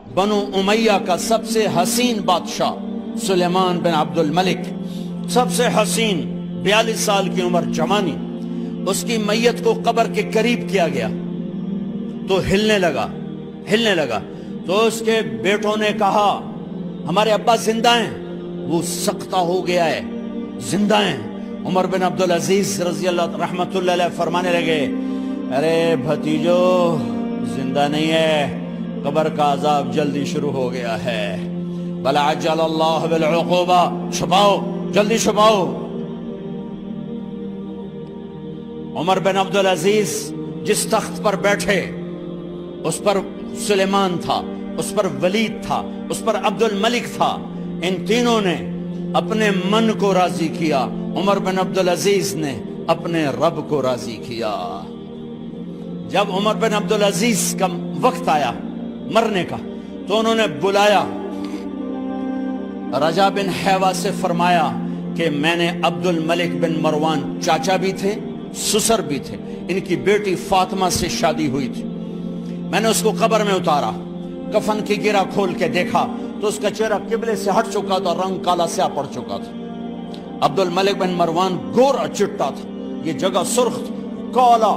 بنو امیہ کا سب سے حسین بادشاہ سلیمان بن عبد الملک، سب سے حسین، 42 سال کی عمر، جوانی، اس کی میت کو قبر کے قریب کیا گیا تو ہلنے لگا تو اس کے بیٹوں نے کہا ہمارے ابا زندہ ہیں، وہ سکتہ ہو گیا ہے، زندہ ہیں۔ عمر بن عبدالعزیز رضی اللہ رحمت اللہ علیہ فرمانے لگے ارے بھتیجو زندہ نہیں ہے، قبر کا عذاب جلدی شروع ہو گیا ہے، بل عجل اللہ بالعقوبہ، چھپاؤ، جلدی چھپاؤ۔ عمر بن عبدالعزیز جس تخت پر بیٹھے اس پر سلیمان تھا، اس پر ولید تھا، اس پر عبد الملک تھا، ان تینوں نے اپنے من کو راضی کیا، عمر بن عبدالعزیز نے اپنے رب کو راضی کیا۔ جب عمر بن عبدالعزیز کا وقت آیا مرنے کا تو انہوں نے بلایا رجا بن حیوہ سے، فرمایا کہ میں نے عبد الملک بن مروان، چاچا بھی تھے سسر بھی تھے، ان کی بیٹی فاطمہ سے شادی ہوئی تھی، میں نے اس کو قبر میں اتارا، کفن کی گرہ کھول کے دیکھا تو اس کا چہرہ قبلے سے ہٹ چکا تھا، رنگ کالا سیاہ پڑ چکا تھا۔ عبد الملک بن مروان گورا چٹا تھا، یہ جگہ سرخ تھی، کالا۔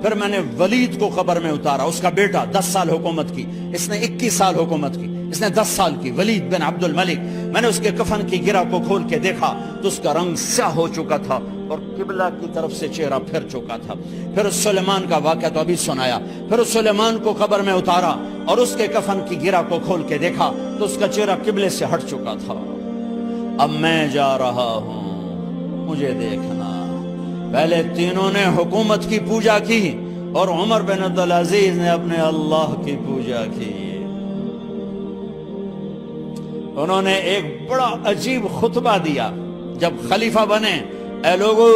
پھر میں نے ولید کو قبر میں اتارا، اس کا بیٹا 10 سال حکومت کی، اس نے 21 سال حکومت کی، اس نے 10 سال کی، ولید بن عبد الملک۔ میں نے اس کے کفن کی گرہ کو کھول کے دیکھا تو اس کا رنگ سیاہ ہو چکا تھا اور قبلہ کی طرف سے چہرہ پھر چکا تھا۔ پھر سلیمان کا واقعہ تو ابھی سنایا، پھر سلیمان کو قبر میں اتارا اور اس کے کفن کی گرہ کو کھول کے دیکھا تو اس کا چہرہ قبلے سے ہٹ چکا تھا۔ اب میں جا رہا ہوں، مجھے دیکھنا۔ پہلے تینوں نے حکومت کی پوجا کی اور عمر بن عبدالعزیز نے اپنے اللہ کی پوجا کی۔ انہوں نے ایک بڑا عجیب خطبہ دیا جب خلیفہ بنے، اے لوگو،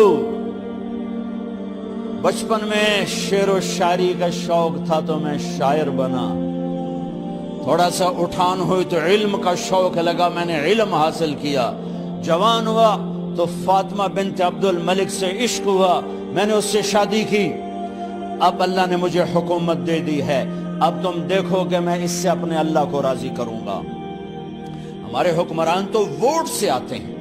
بچپن میں شعر و شاعری کا شوق تھا تو میں شاعر بنا، تھوڑا سا اٹھان ہوئی تو علم کا شوق لگا، میں نے علم حاصل کیا، جوان ہوا تو فاطمہ بنت عبد الملک سے عشق ہوا، میں نے اس سے شادی کی، اب اللہ نے مجھے حکومت دے دی ہے، اب تم دیکھو کہ میں اس سے اپنے اللہ کو راضی کروں گا۔ ہمارے حکمران تو ووٹ سے آتے ہیں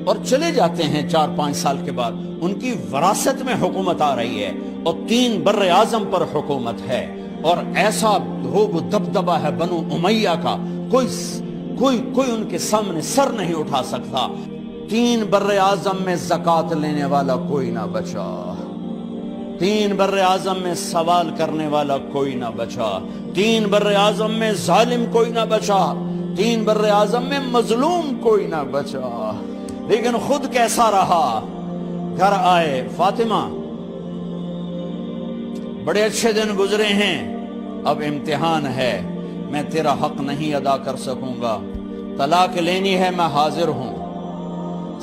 اور چلے جاتے ہیں 4-5 سال کے بعد، ان کی وراثت میں حکومت آ رہی ہے اور 3 بر اعظم پر حکومت ہے، اور ایسا دھوب و دبدبہ ہے بنو امیہ کا، کوئی ان کے سامنے سر نہیں اٹھا سکتا۔ 3 بر اعظم میں زکوٰۃ لینے والا کوئی نہ بچا، 3 بر اعظم میں سوال کرنے والا کوئی نہ بچا، 3 بر اعظم میں ظالم کوئی نہ بچا، 3 بر اعظم میں مظلوم کوئی نہ بچا۔ لیکن خود کیسا رہا؟ گھر آئے، فاطمہ بڑے اچھے دن گزرے ہیں، اب امتحان ہے، میں تیرا حق نہیں ادا کر سکوں گا، طلاق لینی ہے میں حاضر ہوں،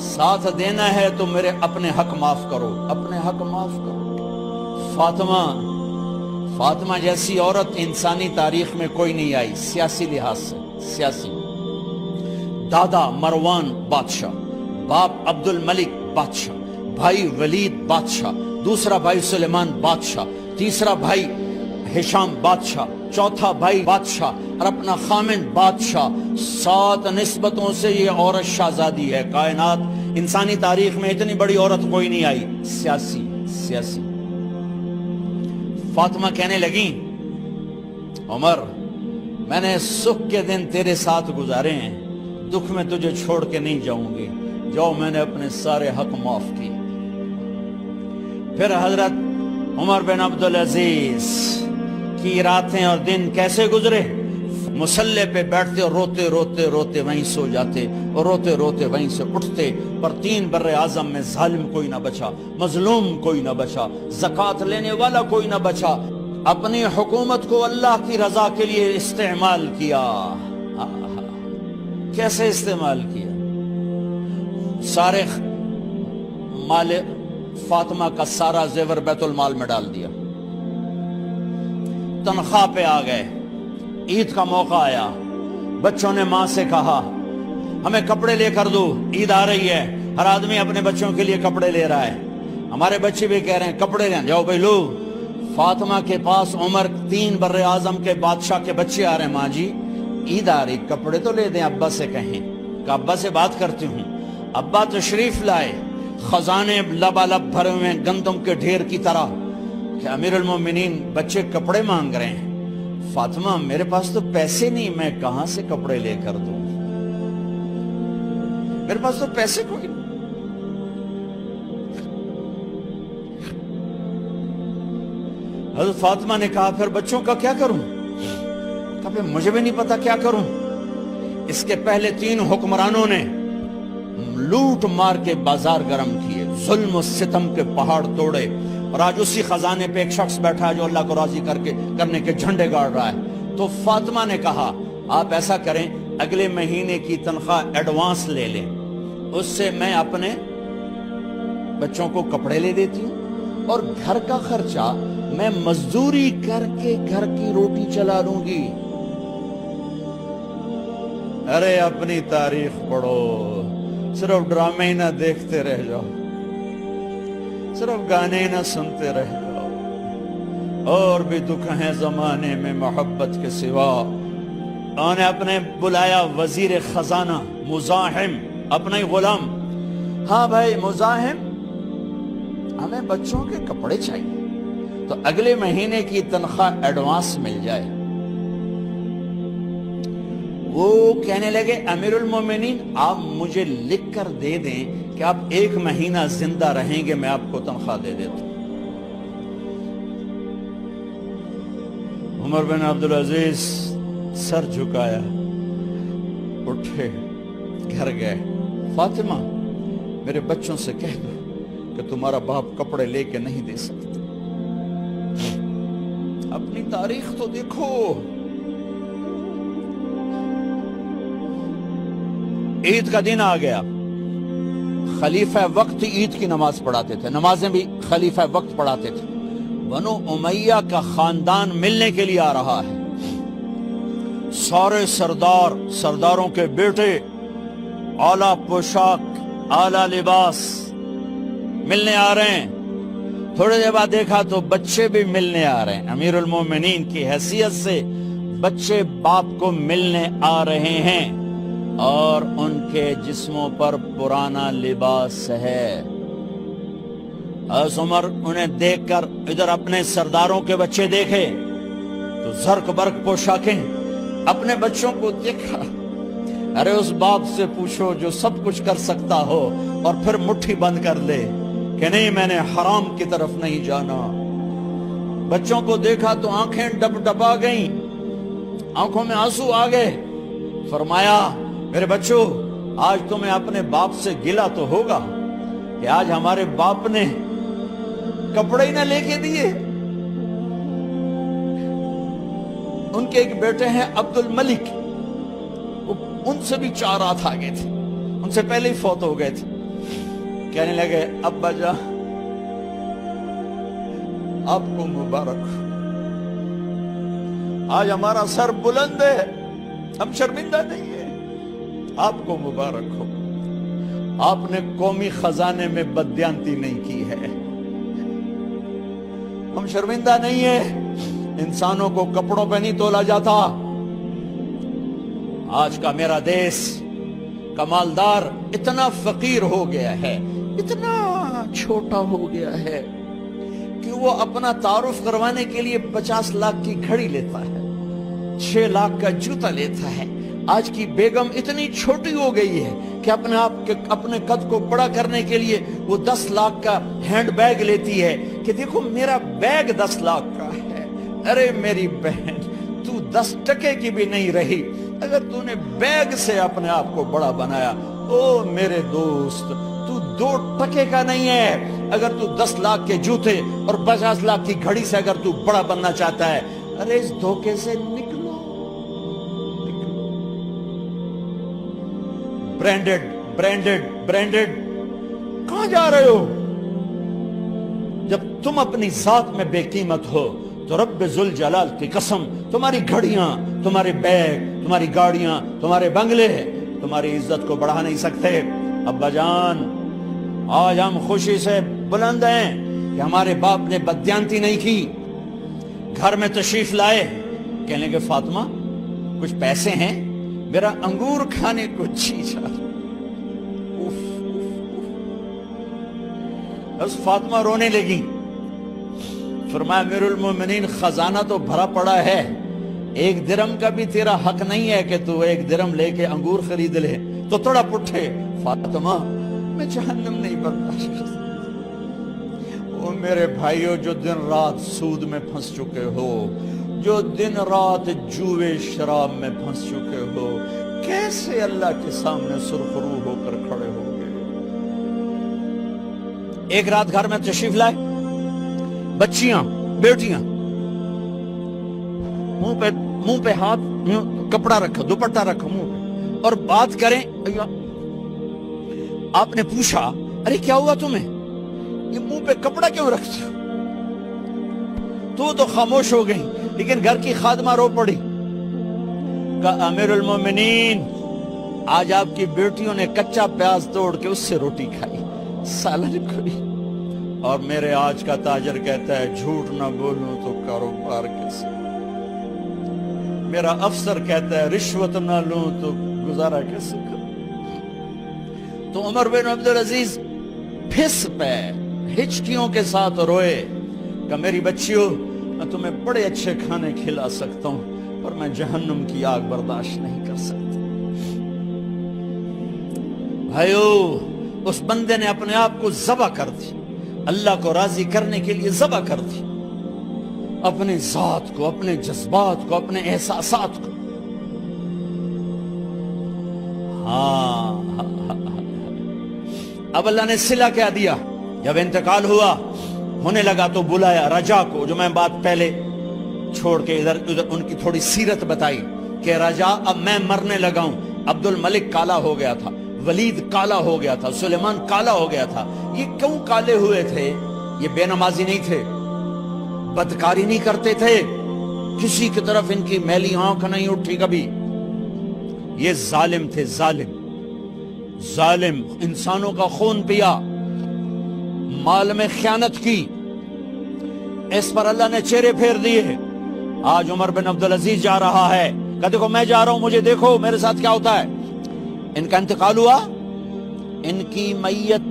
ساتھ دینا ہے تو میرے اپنے حق معاف کرو، اپنے حق معاف کرو۔ فاطمہ جیسی عورت انسانی تاریخ میں کوئی نہیں آئی، سیاسی لحاظ سے، سیاسی۔ دادا مروان بادشاہ، باپ عبد الملک بادشاہ، بھائی ولید بادشاہ، دوسرا بھائی سلیمان بادشاہ، تیسرا بھائی ہشام بادشاہ، چوتھا بھائی بادشاہ اور اپنا خامن بادشاہ، 7 نسبتوں سے یہ عورت شہزادی ہے۔ کائنات انسانی تاریخ میں اتنی بڑی عورت کوئی نہیں آئی، سیاسی۔ فاطمہ کہنے لگیں عمر، میں نے سکھ کے دن تیرے ساتھ گزارے ہیں، دکھ میں تجھے چھوڑ کے نہیں جاؤں گی، جو میں نے اپنے سارے حق معاف کیے۔ پھر حضرت عمر بن عبدالعزیز کی راتیں اور دن کیسے گزرے؟ مسلح پہ بیٹھتے اور روتے وہیں سو جاتے اور روتے وہیں سے اٹھتے، پر 3 بر اعظم میں ظالم کوئی نہ بچا، مظلوم کوئی نہ بچا، زکوٰۃ لینے والا کوئی نہ بچا۔ اپنی حکومت کو اللہ کی رضا کے لیے استعمال کیا۔ کیسے استعمال کیا؟ سارے مال فاطمہ کا سارا زیور بیت المال میں ڈال دیا، تنخواہ پہ آ گئے، عید کا موقع آیا، بچوں نے ماں سے کہا ہمیں کپڑے لے کر دو، عید آ رہی ہے، ہر آدمی اپنے بچوں کے لیے کپڑے لے رہا ہے، ہمارے بچے بھی کہہ رہے ہیں کپڑے لیں، جاؤ بھائی لو۔ فاطمہ کے پاس عمر 3 بر اعظم کے بادشاہ کے بچے آ رہے ہیں، ماں جی عید آ رہی، کپڑے تو لے دیں، ابا سے کہیں کہ ابا سے بات کرتی ہوں۔ ابا تشریف لائے، خزانے لبالب بھرے ہوئے گندم کے ڈھیر کی طرح کہ امیر المومنین بچے کپڑے مانگ رہے ہیں۔ فاطمہ میرے پاس تو پیسے نہیں، میں کہاں سے کپڑے لے کر دوں، میرے پاس تو پیسے کوئی نہیں۔ حضرت فاطمہ نے کہا پھر بچوں کا کیا کروں؟ کہا پھر مجھے بھی نہیں پتا کیا کروں۔ اس کے پہلے 3 حکمرانوں نے لوٹ مار کے بازار گرم کیے، ظلم و ستم کے پہاڑ توڑے، اور آج اسی خزانے پہ ایک شخص بیٹھا ہے جو اللہ کو راضی کرنے کے جھنڈے گاڑ رہا ہے۔ تو فاطمہ نے کہا آپ ایسا کریں، اگلے مہینے کی تنخواہ ایڈوانس لے لیں، اس سے میں اپنے بچوں کو کپڑے لے دیتی ہوں، اور گھر کا خرچہ میں مزدوری کر کے گھر کی روٹی چلا لوں گی۔ ارے اپنی تاریخ پڑھو، صرف ڈرامے نہ دیکھتے رہ جاؤ، صرف گانے نہ سنتے رہ جاؤ، اور بھی دکھ ہیں زمانے میں محبت کے سوا۔ انہوں نے اپنے بلایا وزیر خزانہ مزاحم، اپنا ہی غلام، ہاں بھائی مزاحم ہمیں بچوں کے کپڑے چاہیے، تو اگلے مہینے کی تنخواہ ایڈوانس مل جائے۔ وہ کہنے لگے امیر المومنین آپ مجھے لکھ کر دے دیں کہ آپ 1 مہینہ زندہ رہیں گے، میں آپ کو تنخواہ دے دیتا ہوں۔ عمر بن عبدالعزیز سر جھکایا، اٹھے، گھر گئے، فاطمہ میرے بچوں سے کہہ دو کہ تمہارا باپ کپڑے لے کے نہیں دے سکتا۔ اپنی تاریخ تو دیکھو۔ عید کا دن آ گیا، خلیفہ وقت عید کی نماز پڑھاتے تھے، نمازیں بھی خلیفہ وقت پڑھاتے تھے۔ بنو امیہ کا خاندان ملنے کے لیے آ رہا ہے، سارے سرداروں کے بیٹے اعلیٰ پوشاک، اعلیٰ لباس ملنے آ رہے ہیں۔ تھوڑے دیر بعد دیکھا تو بچے بھی ملنے آ رہے ہیں، امیر المومنین کی حیثیت سے بچے باپ کو ملنے آ رہے ہیں، اور ان کے جسموں پر پرانا لباس ہے۔ حضرت عمر انہیں دیکھ کر ادھر اپنے سرداروں کے بچے دیکھے تو زرق برق پوشاکیں، اپنے بچوں کو دیکھا۔ ارے اس باپ سے پوچھو جو سب کچھ کر سکتا ہو اور پھر مٹھی بند کر لے کہ نہیں میں نے حرام کی طرف نہیں جانا۔ بچوں کو دیکھا تو آنکھیں ڈب ڈبا گئیں، آنکھوں میں آنسو آ گئے۔ فرمایا میرے بچوں آج تمہیں اپنے باپ سے گلہ تو ہوگا کہ آج ہمارے باپ نے کپڑے ہی نہ لے کے دیے۔ ان کے ایک بیٹے ہیں عبد الملک، ان سے بھی 4 ہاتھ آگے تھے، ان سے پہلے ہی فوت ہو گئے تھے۔ کہنے لگے ابا جان آپ کو مبارک، آج ہمارا سر بلند ہے، ہم شرمندہ نہیں ہیں، آپ کو مبارک ہو، آپ نے قومی خزانے میں بددیانتی نہیں کی ہے، ہم شرمندہ نہیں ہیں، انسانوں کو کپڑوں پہ نہیں تولا جاتا۔ آج کا میرا دیس کا مالدار اتنا فقیر ہو گیا ہے، اتنا چھوٹا ہو گیا ہے کہ وہ اپنا تعارف کروانے کے لیے 50 لاکھ کی گھڑی لیتا ہے، 6 لاکھ کا جوتا لیتا ہے۔ آج کی بیگم اتنی چھوٹی ہو گئی ہے کہ اپنے قد کو بڑا کرنے کے لیے وہ 10 لاکھ کا ہینڈ بیگ لیتی ہے کہ دیکھو میرا بیگ 10 لاکھ کا ہے۔ ارے میری بہن تو 10 ٹکے کی بھی نہیں رہی اگر تو نے بیگ سے اپنے آپ کو بڑا بنایا۔ او میرے دوست تو 2 ٹکے کا نہیں ہے اگر تو 10 لاکھ کے جوتے اور 50 لاکھ کی گھڑی سے اگر تو بڑا بننا چاہتا ہے۔ ارے اس دھوکے سے نکلو۔ برینڈڈ کہاں جا رہے ہو؟ جب تم اپنی ذات میں بے قیمت ہو تو رب ذوالجلال کی قسم تمہاری گھڑیاں، تمہارے بیگ، تمہاری گاڑیاں، تمہارے بنگلے تمہاری عزت کو بڑھا نہیں سکتے۔ ابا جان آج ہم خوشی سے بلند ہیں کہ ہمارے باپ نے بددیانتی نہیں کی۔ گھر میں تشریف لائے، کہنے لگے فاطمہ کچھ پیسے ہیں، میرا انگور کھانے کو جی چاہ رہا۔ بس فاطمہ رونے لگی، فرمایا امیر المومنین خزانہ تو بھرا پڑا ہے، 1 درم کا بھی تیرا حق نہیں ہے کہ تو 1 درم لے کے انگور خرید لے۔ تو تھوڑا پٹھے، فاطمہ میں جہنم نہیں برداشت کر سکتا۔ وہ میرے بھائیو جو دن رات سود میں پھنس چکے ہو، جو دن رات جوے شراب میں پھنس چکے ہو، کیسے اللہ کے سامنے سرخرو ہو کر کھڑے ہو گئے؟ ایک رات گھر میں تشریف لائے، بچیاں بیٹیاں، منہ پہ ہاتھ، کپڑا رکھا، دوپٹہ رکھا منہ پہ، اور بات کریں۔ آپ نے پوچھا ارے کیا ہوا تمہیں، یہ منہ پہ کپڑا کیوں رکھتے ہو؟ تو خاموش ہو گئی، لیکن گھر کی خادمہ رو پڑی، کہا امیر المومنین آج آپ کی بیٹیوں نے کچا پیاز توڑ کے اس سے روٹی کھائی، سالن کھائی، اور میرے آج کا تاجر کہتا ہے جھوٹ نہ بولوں تو کاروبار کیسے، میرا افسر کہتا ہے رشوت نہ لوں تو گزارا کیسے کروں۔ تو عمر بن عبدالعزیز پھس پہ ہچکیوں کے ساتھ روئے کہ میری بچیوں میں تمہیں بڑے اچھے کھانے کھلا سکتا ہوں، پر میں جہنم کی آگ برداشت نہیں کر سکتا۔ بھائیو، اس بندے نے اپنے آپ کو ذبح کر دی، اللہ کو راضی کرنے کے لیے ذبح کر دی، اپنے ذات کو، اپنے جذبات کو، اپنے احساسات کو۔ اب اللہ نے صلہ کیا دیا، جب انتقال ہوا ہونے لگا تو بلایا رجا کو، جو میں بات پہلے چھوڑ کے ادھر ان کی تھوڑی سیرت بتائی کہ رجا اب میں مرنے لگا ہوں۔ عبد الملک کالا ہو گیا تھا، ولید کالا ہو گیا تھا، سلیمان کالا ہو گیا تھا۔ یہ کیوں کالے ہوئے تھے؟ یہ بے نمازی نہیں تھے، بدکاری نہیں کرتے تھے، کسی کی طرف ان کی میلی آنکھ نہیں اٹھی کبھی۔ یہ ظالم تھے، ظالم، انسانوں کا خون پیا، مال میں خیانت کی، اس پر اللہ نے چہرے پھیر دیے۔ آج عمر بن عبدالعزیز جا رہا ہے، کہ دیکھو میں جا رہا ہوں، مجھے دیکھو میرے ساتھ کیا ہوتا ہے۔ ان کا انتقال ہوا، ان کی میت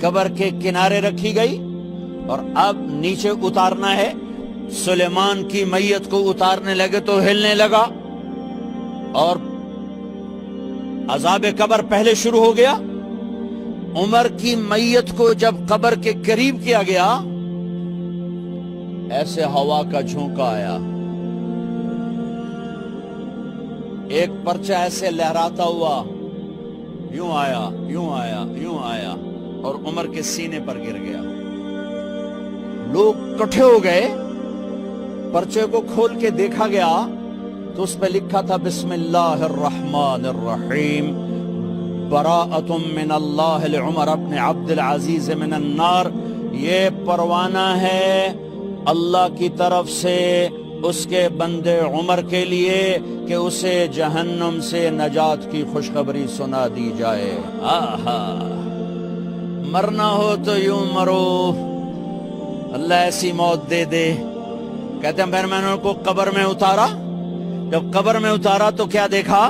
قبر کے کنارے رکھی گئی، اور اب نیچے اتارنا ہے۔ سلیمان کی میت کو اتارنے لگے تو ہلنے لگا، اور عذاب قبر پہلے شروع ہو گیا۔ عمر کی میت کو جب قبر کے قریب کیا گیا، ایسے ہوا کا جھونکا آیا، ایک پرچہ ایسے لہراتا ہوا یوں آیا، یوں آیا، یوں آیا، اور عمر کے سینے پر گر گیا۔ لوگ کٹھے ہو گئے، پرچے کو کھول کے دیکھا گیا تو اس پہ لکھا تھا بسم اللہ الرحمن الرحیم، براءۃ من اللہ لعمر بن عبد العزیز من النار۔ یہ پروانہ ہے اللہ کی طرف سے اس کے بندے عمر کے لیے کہ اسے جہنم سے نجات کی خوشخبری سنا دی جائے۔ آہا، مرنا ہو تو یوں مرو، اللہ ایسی موت دے دے۔ کہتے ہیں پھر میں نے ان کو قبر میں اتارا، جب قبر میں اتارا تو کیا دیکھا؟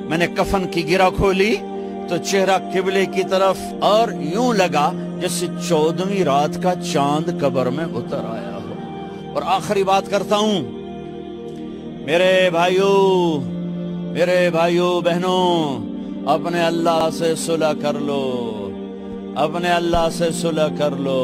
میں نے کفن کی گرہ کھولی تو چہرہ قبلے کی طرف، اور یوں لگا جیسے 14ویں رات کا چاند قبر میں اتر آیا ہو۔ اور آخری بات کرتا ہوں، میرے بھائیوں بہنوں، اپنے اللہ سے صلح کر لو، اپنے اللہ سے صلح کر لو۔